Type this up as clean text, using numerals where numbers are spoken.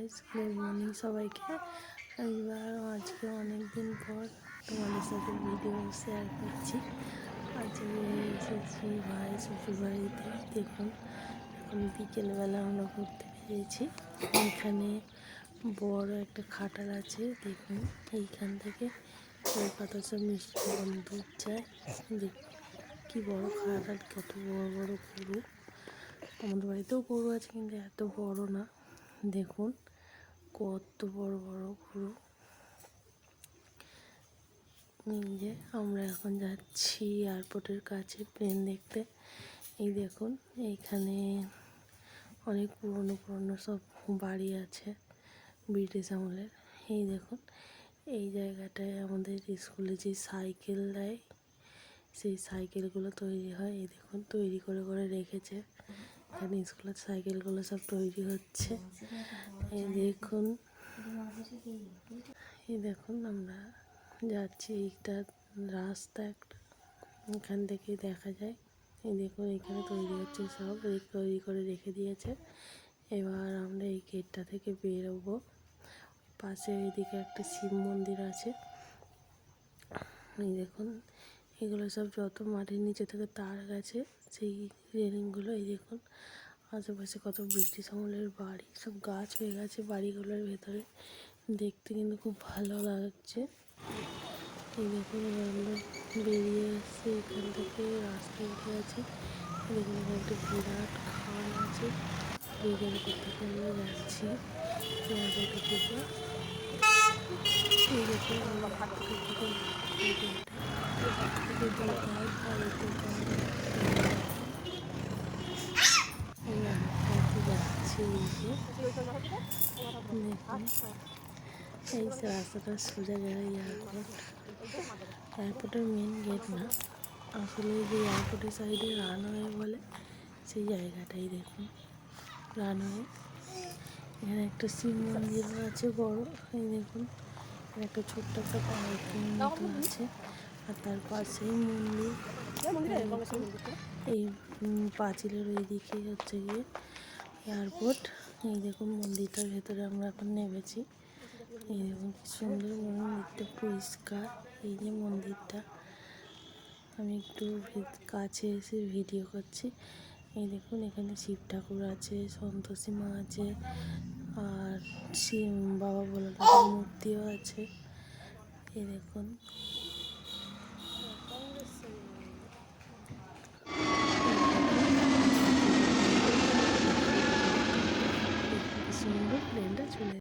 Guys, good morning সবাইকে। এইবার আজকে অনেক দিন পর তোমাদের সাথে ভিডিও শেয়ার করছি। আজকে এসেছি ভাই শ্বশুর বাড়িতে। দেখুন, এখন বিকেলবেলা আমরা ঘুরতে পেরেছি। এখানে বড় একটা খাটাল আছে। দেখুন, এইখান থেকে কলকাতা সব মিষ্টি দোকান দুধ যায়। দেখুন কি বড় খাটাল, কত বড় বড় গরু। আমাদের বাড়িতেও গরু আছে, কিন্তু এত বড় না। দেখুন কত বড় বড় গরু। এই যে আমরা এখন যাচ্ছি এয়ারপোর্টের কাছে প্লেন দেখতে। এই দেখুন, এইখানে অনেক পুরনো পুরনো সব বাড়ি আছে ব্রিটিশ আমলের। এই দেখুন, এই জায়গাটায় আমাদের স্কুলে যে সাইকেল দেয়, সেই সাইকেলগুলো তৈরি হয়। এই দেখুন, তৈরি করে করে রেখেছে। এখানে স্কুলের সাইকেলগুলো সব তৈরি হচ্ছে। এই দেখুন, আমরা যাচ্ছি। এইটা রাস্তা একটা, এখান থেকে দেখা যায়। এই দেখুন, এখানে তৈরি হচ্ছে, সব তৈরি করে রেখে দিয়েছে। এবার আমরা এই গেটটা থেকে বেরোবো। পাশে এদিকে একটা শিব মন্দির আছে। এই দেখুন, এগুলো সব যত মাটির নিচে থেকে তার গেছে, সেই রেলিংগুলো। এই দেখুন, আশেপাশে কত ব্রিটিশ আমলের বাড়ি, সব গাছ হয়ে গেছে বাড়িগুলোর ভেতরে। দেখতে কিন্তু খুব ভালো লাগছে। এই দেখুন, আমরা বেরিয়ে এসেছি এখান থেকে, রাস্তা উঠে আছে। দেখুন, এখানে একটা বিরাট খাল আছে, ব্রিজের উপর থেকে আমরা যাচ্ছি এয়ারপোর্টের দিকে। এই দেখুন, আমরা হাঁটতে থেকে হেঁটে যাচ্ছি। এই রাস্তাটা সোজা গেলে এয়ারপোর্ট। এয়ারপোর্টের মেন গেট না, আসলে যে এয়ারপোর্টের সাইডে রানওয়ে বলে, সেই জায়গাটাই দেখুন রানওয়ে। এখানে একটা শিব মন্দিরও আছে বড়। এই দেখুন, একটা ছোট্ট একটা পার্কিং মতো আছে, আর তার পাশেই মন্দির। এই পাঁচিলের ওই দিকে হচ্ছে গিয়ে এয়ারপোর্ট। এই দেখুন, মন্দিরটার ভেতরে আমরা এখন নেমেছি। এই দেখুন কি সুন্দর মন্দিরটা, পরিষ্কার। এই যে মন্দিরটা, আমি একটু কাছে এসে ভিডিও করছি। এই দেখুন, এখানে শিব ঠাকুর আছে, সন্তোষী মা আছে, আর শিব বাবা ভোলানাথের মূর্তিও আছে। এই দেখুন, সুন্দর প্লেনটা চলে